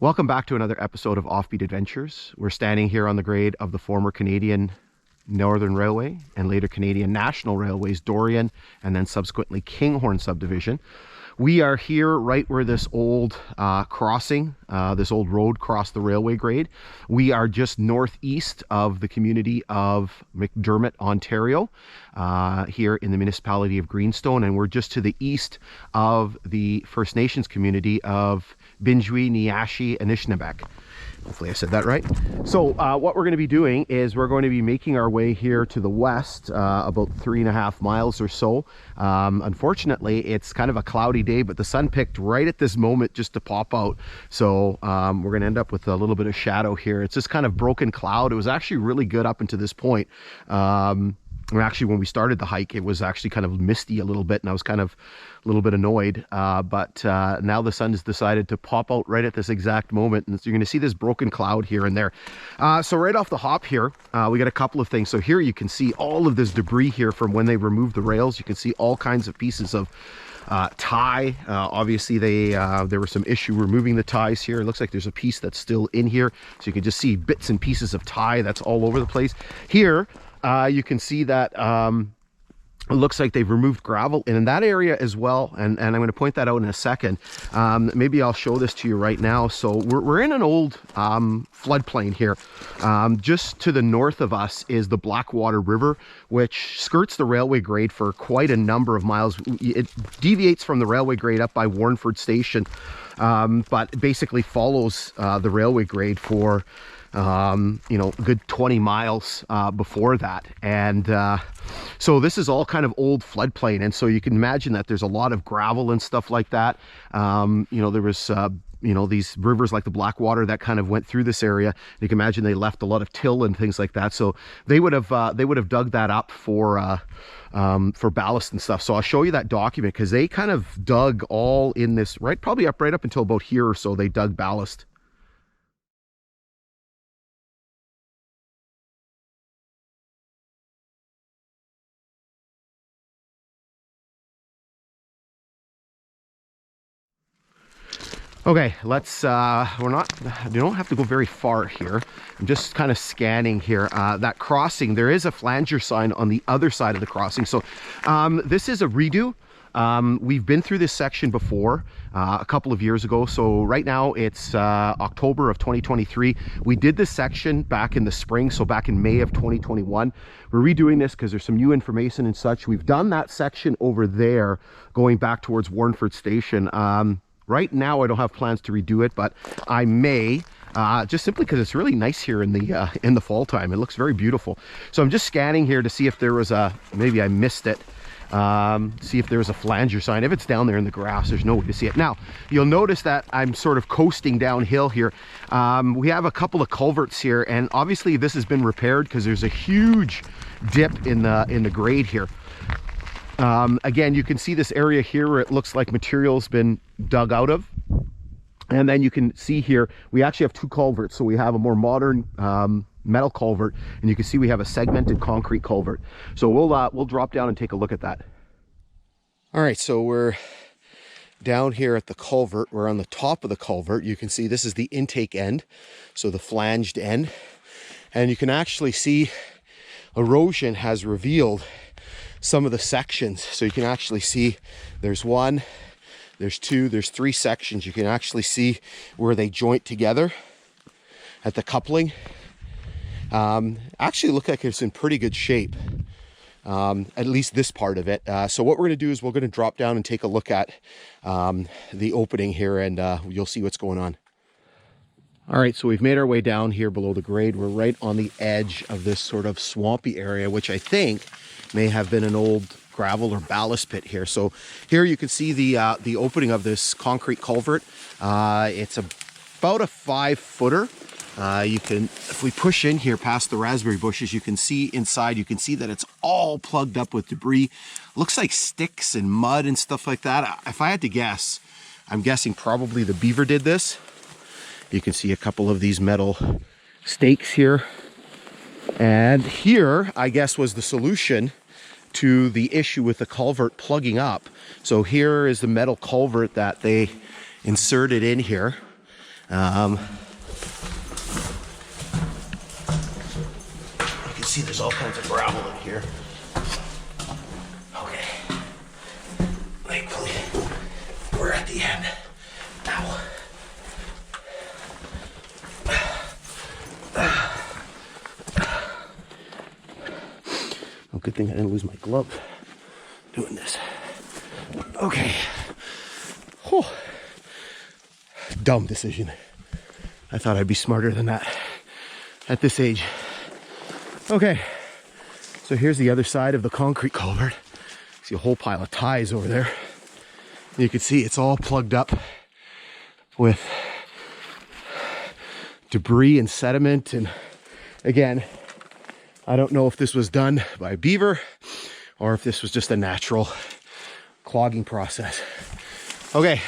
Welcome back to another episode of Offbeat Adventures. We're standing here on the grade of the former Canadian Northern Railway and later Canadian National Railways, Dorion, and then subsequently Kinghorn Subdivision. We are here right where this old this old road crossed the railway grade. We are just northeast of the community of McDermott, Ontario, here in the municipality of Greenstone, and we're just to the east of the First Nations community of Bingwi Neyaashi Anishinaabek. Hopefully I said that right. So what we're going to be doing is we're going to be making our way here to the west, about 3.5 miles or so. Unfortunately, it's kind of a cloudy day, but the sun picked right at this moment just to pop out. So we're going to end up with a little bit of shadow here. It's just kind of broken cloud. It was actually really good up until this point. Actually, when we started the hike, it was actually kind of misty a little bit, and I was kind of a little bit annoyed. But now the sun has decided to pop out right at this exact moment, and so you're going to see this broken cloud here and there. So right off the hop here, we got a couple of things. So here you can see all of this debris here from when they removed the rails. You can see all kinds of pieces of tie. Obviously there was some issue removing the ties here. It looks like there's a piece that's still in here, so you can just see bits and pieces of tie that's all over the place. Here you can see that it looks like they've removed gravel in that area as well, and I'm going to point that out in a second. Maybe I'll show this to you right now. So we're in an old floodplain here. Just to the north of us is the Blackwater River, which skirts the railway grade for quite a number of miles. It deviates from the railway grade up by Warnford Station, but basically follows the railway grade for you know, a good 20 miles before that. And so this is all kind of old floodplain, and so you can imagine that there's a lot of gravel and stuff like that. You know, there was you know, these rivers like the Blackwater that kind of went through this area. You can imagine they left a lot of till and things like that, so they would have dug that up for ballast and stuff. So I'll show you that document, because they kind of dug all in this, probably right up until about here or so. They dug ballast. Okay, let's, you don't have to go very far here. I'm just kind of scanning here. That crossing, there is a flanger sign on the other side of the crossing. So this is a redo. We've been through this section before, a couple of years ago. So right now it's October of 2023. We did this section back in the spring, so back in May of 2021. We're redoing this because there's some new information and such. We've done that section over there going back towards Warnford Station. Right now I don't have plans to redo it, but I may, just simply because it's really nice here in the fall time. It looks very beautiful. So I'm just scanning here to see if there was maybe I missed it. See if there was a flanger sign. If it's down there in the grass, there's no way to see it. Now, you'll notice that I'm sort of coasting downhill here. We have a couple of culverts here, and obviously this has been repaired because there's a huge dip in the grade here. Again, you can see this area here where it looks like material's been dug out of. And then you can see here, we actually have two culverts. So we have a more modern metal culvert, and you can see we have a segmented concrete culvert. So we'll drop down and take a look at that. All right, so we're down here at the culvert. We're on the top of the culvert. You can see this is the intake end, so the flanged end. And you can actually see erosion has revealed some of the sections. So you can actually see there's one, there's two, there's three sections. You can actually see where they joint together at the coupling. Actually look like it's in pretty good shape, at least this part of it. So what we're going to do is we're going to drop down and take a look at the opening here, and you'll see what's going on. All right, so we've made our way down here below the grade. We're right on the edge of this sort of swampy area, which I think may have been an old gravel or ballast pit here. So here you can see the opening of this concrete culvert. It's about a 5-footer. If we push in here past the raspberry bushes, you can see inside, you can see that it's all plugged up with debris. Looks like sticks and mud and stuff like that. If I had to guess, I'm guessing probably the beaver did this. You can see a couple of these metal stakes here. And here, I guess, was the solution to the issue with the culvert plugging up. So here is the metal culvert that they inserted in here. You can see there's all kinds of gravel in here. Okay. Thankfully, we're at the end now. Well, good thing I didn't lose my glove doing this. Okay. Whew. Dumb decision. I thought I'd be smarter than that at this age. Okay, so here's the other side of the concrete culvert. See a whole pile of ties over there. You can see it's all plugged up with debris and sediment. And again, I don't know if this was done by a beaver or if this was just a natural clogging process. Okay,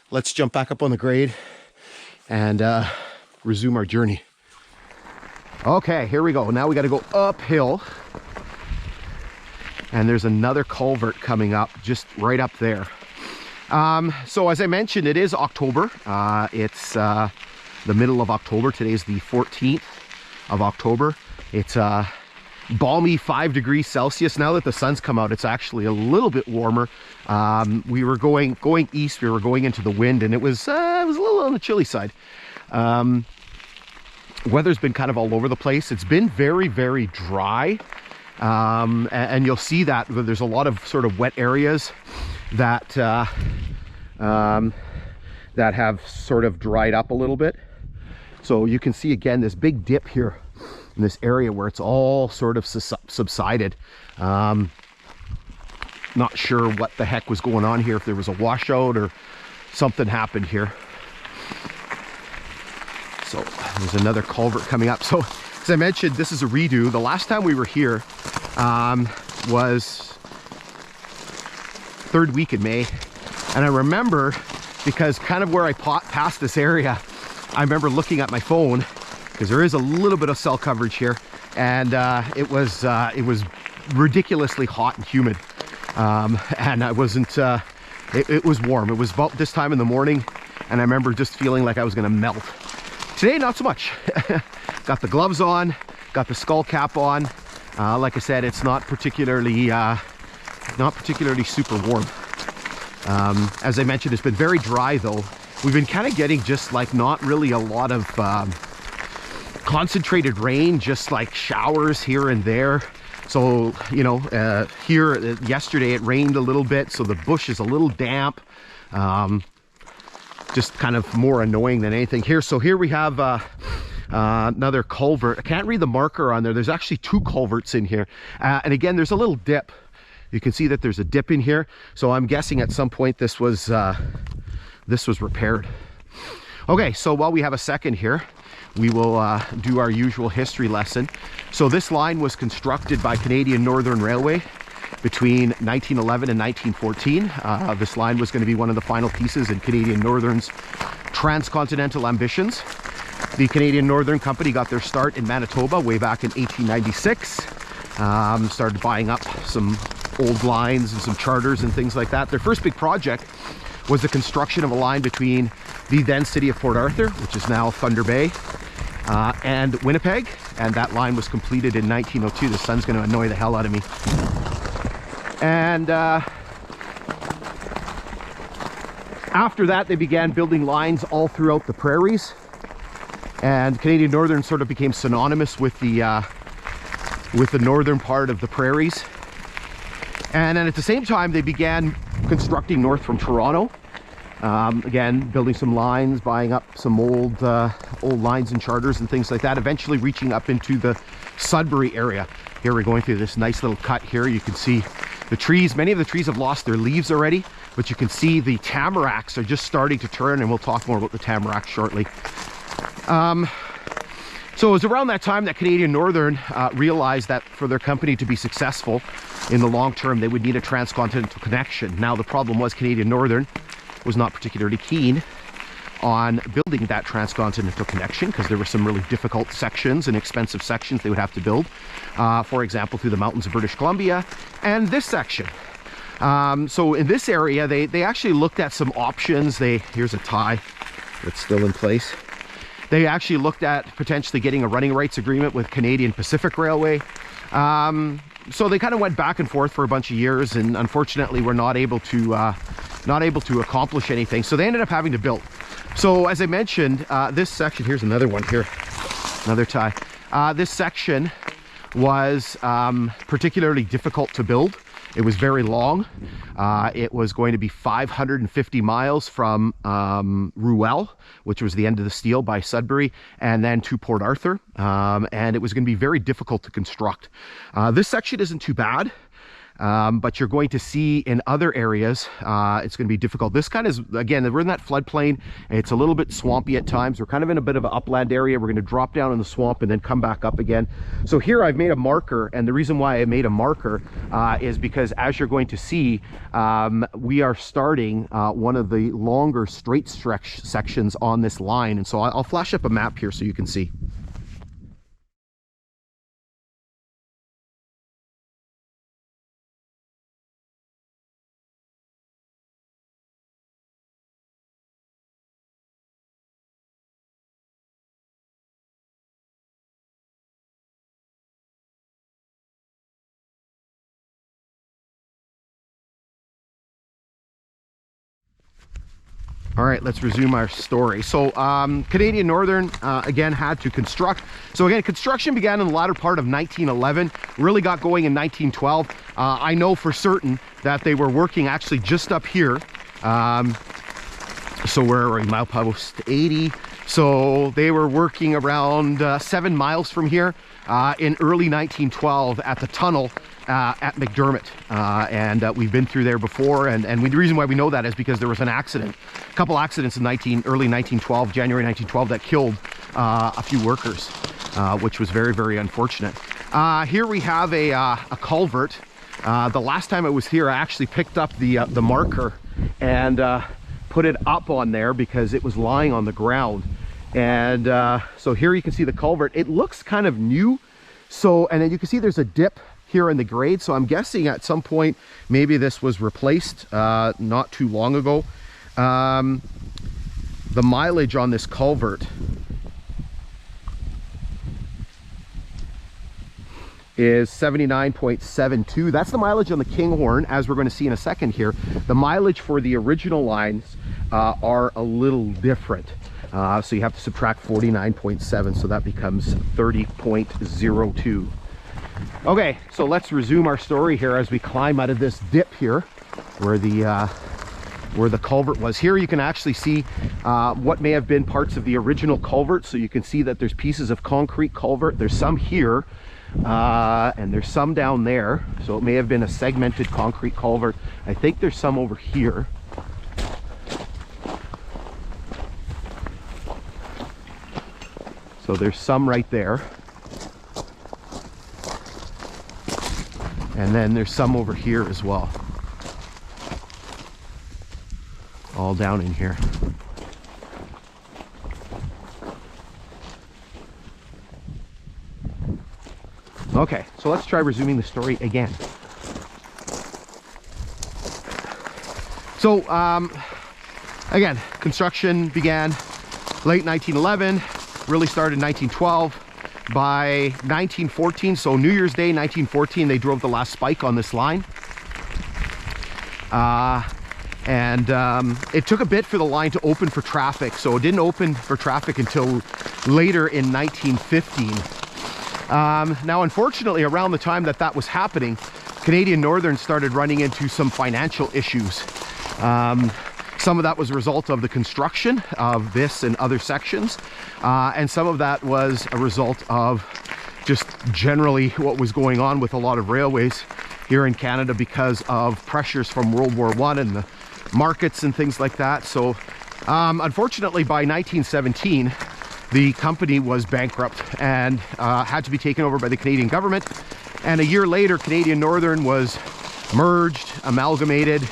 let's jump back up on the grade and resume our journey. Okay, here we go. Now we got to go uphill. And there's another culvert coming up just right up there. So as I mentioned, it is October. It's the middle of October. Today's the 14th of October. It's balmy 5 degrees Celsius. Now that the sun's come out, it's actually a little bit warmer. We were going east. We were going into the wind, and it was a little on the chilly side. Weather's been kind of all over the place. It's been very, very dry. And you'll see that there's a lot of sort of wet areas that that have sort of dried up a little bit. So you can see again this big dip here in this area where it's all sort of subsided. Not sure what the heck was going on here, if there was a washout or something happened here. So there's another culvert coming up. So as I mentioned, this is a redo. The last time we were here was third week in May. And I remember, because kind of where I passed this area, I remember looking at my phone, because there is a little bit of cell coverage here, and it was ridiculously hot and humid. And I wasn't, it was warm. It was about this time in the morning, and I remember just feeling like I was gonna melt. Today, not so much. Got the gloves on, got the skull cap on. Like I said, it's not particularly super warm. As I mentioned, it's been very dry though. We've been kind of getting just like not really a lot of concentrated rain, just like showers here and there. So, you know, here yesterday it rained a little bit, so the bush is a little damp. Just kind of more annoying than anything here. So here we have another culvert. I can't read the marker on there. There's actually 2 culverts in here. And again, there's a little dip. You can see that there's a dip in here. So I'm guessing at some point this was repaired. Okay, so while we have a second here, we will do our usual history lesson. So this line was constructed by Canadian Northern Railway between 1911 and 1914. This line was going to be one of the final pieces in Canadian Northern's transcontinental ambitions. The Canadian Northern Company got their start in Manitoba way back in 1896. Started buying up some old lines and some charters and things like that. Their first big project was the construction of a line between the then city of Port Arthur, which is now Thunder Bay, and Winnipeg. And that line was completed in 1902. The sun's going to annoy the hell out of me. And after that, they began building lines all throughout the prairies. And Canadian Northern sort of became synonymous with the northern part of the prairies. And then at the same time, they began constructing north from Toronto. Again, building some lines, buying up some old lines and charters and things like that, eventually reaching up into the Sudbury area. Here we're going through this nice little cut here. You can see the trees. Many of the trees have lost their leaves already, but you can see the tamaracks are just starting to turn, and we'll talk more about the tamaracks shortly. So it was around that time that Canadian Northern realized that for their company to be successful in the long term, they would need a transcontinental connection. Now, the problem was Canadian Northern was not particularly keen on building that transcontinental connection, because there were some really difficult sections and expensive sections they would have to build. For example, through the mountains of British Columbia and this section. So in this area, they actually looked at some options. Here's a tie. It's still in place. They actually looked at potentially getting a running rights agreement with Canadian Pacific Railway. So they kind of went back and forth for a bunch of years, and unfortunately were not able to accomplish anything. So they ended up having to build. So as I mentioned, this section, here's another one here, another tie. This section was particularly difficult to build. It was very long. It was going to be 550 miles from Ruel, which was the end of the steel, by Sudbury, and then to Port Arthur. And it was going to be very difficult to construct. This section isn't too bad. But you're going to see in other areas, it's going to be difficult. This kind of, again, we're in that floodplain. It's a little bit swampy at times. We're kind of in a bit of an upland area. We're going to drop down in the swamp and then come back up again. So here I've made a marker, and the reason why I made a marker is because, as you're going to see, we are starting one of the longer straight stretch sections on this line. And so I'll flash up a map here so you can see. All right, let's resume our story. So Canadian Northern, again, had to construct. So again, construction began in the latter part of 1911, really got going in 1912. I know for certain that they were working actually just up here. So we're in milepost 80. So they were working around 7 miles from here in early 1912 at the tunnel at McDermott, and we've been through there before, and the reason why we know that is because there was an accident, a couple accidents in early 1912, January 1912, that killed a few workers, which was very, very unfortunate. Here we have a culvert. The last time I was here, I actually picked up the marker and put it up on there because it was lying on the ground. And so here you can see the culvert. It looks kind of new. So, and then you can see there's a dip here in the grade. So I'm guessing at some point, maybe this was replaced not too long ago. The mileage on this culvert is 79.72. That's the mileage on the Kinghorn, as we're going to see in a second here. The mileage for the original lines are a little different. So you have to subtract 49.7, so that becomes 30.02. Okay, so let's resume our story here as we climb out of this dip here where the culvert was. Here you can actually see what may have been parts of the original culvert. So you can see that there's pieces of concrete culvert. There's some here and there's some down there. So it may have been a segmented concrete culvert. I think there's some over here. So there's some right there. And then there's some over here as well. All down in here. Okay, so let's try resuming the story again. So, again, construction began late 1911, really started in 1912. By 1914, so New Year's Day 1914, they drove the last spike on this line. It took a bit for the line to open for traffic, so it didn't open for traffic until later in 1915. Now, unfortunately, around the time that was happening, Canadian Northern started running into some financial issues. Some of that was a result of the construction of this and other sections, and some of that was a result of just generally what was going on with a lot of railways here in Canada because of pressures from World War I and the markets and things like that. So unfortunately, by 1917, the company was bankrupt and had to be taken over by the Canadian government. And a year later, Canadian Northern was merged, amalgamated,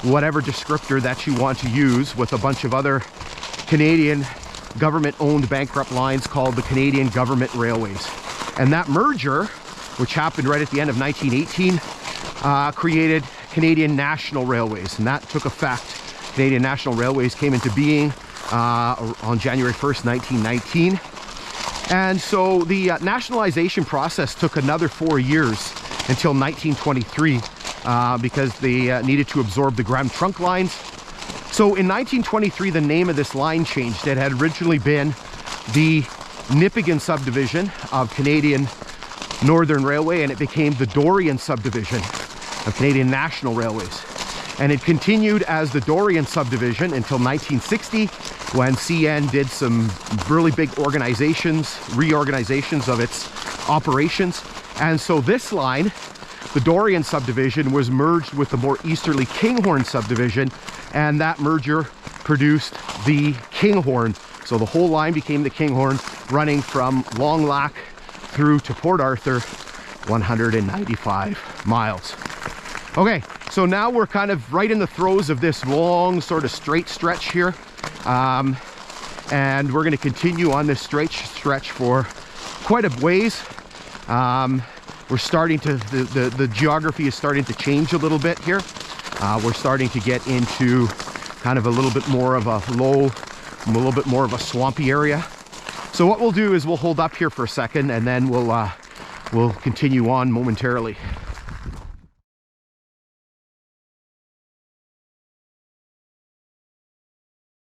whatever descriptor that you want to use, with a bunch of other Canadian government-owned bankrupt lines called the Canadian Government Railways. And that merger, which happened right at the end of 1918, created Canadian National Railways, and that took effect. Canadian National Railways came into being on January 1st, 1919. And so the nationalization process took another 4 years until 1923 because they needed to absorb the Grand Trunk lines. So in 1923, the name of this line changed. It had originally been the Nipigon subdivision of Canadian Northern Railway, and it became the Dorion subdivision of Canadian National Railways. And it continued as the Dorion subdivision until 1960, when CN did some really big reorganizations of its operations. And so this line, the Dorion subdivision, was merged with the more easterly Kinghorn subdivision, and that merger produced the Kinghorn. So the whole line became the Kinghorn, running from Long Lac through to Port Arthur, 195 miles. Okay, so now we're kind of right in the throes of this long sort of straight stretch here. And we're going to continue on this straight stretch for quite a ways. We're starting to, the geography is starting to change a little bit here. We're starting to get into kind of a little bit more of a swampy area. So what we'll do is we'll hold up here for a second, and then we'll continue on momentarily.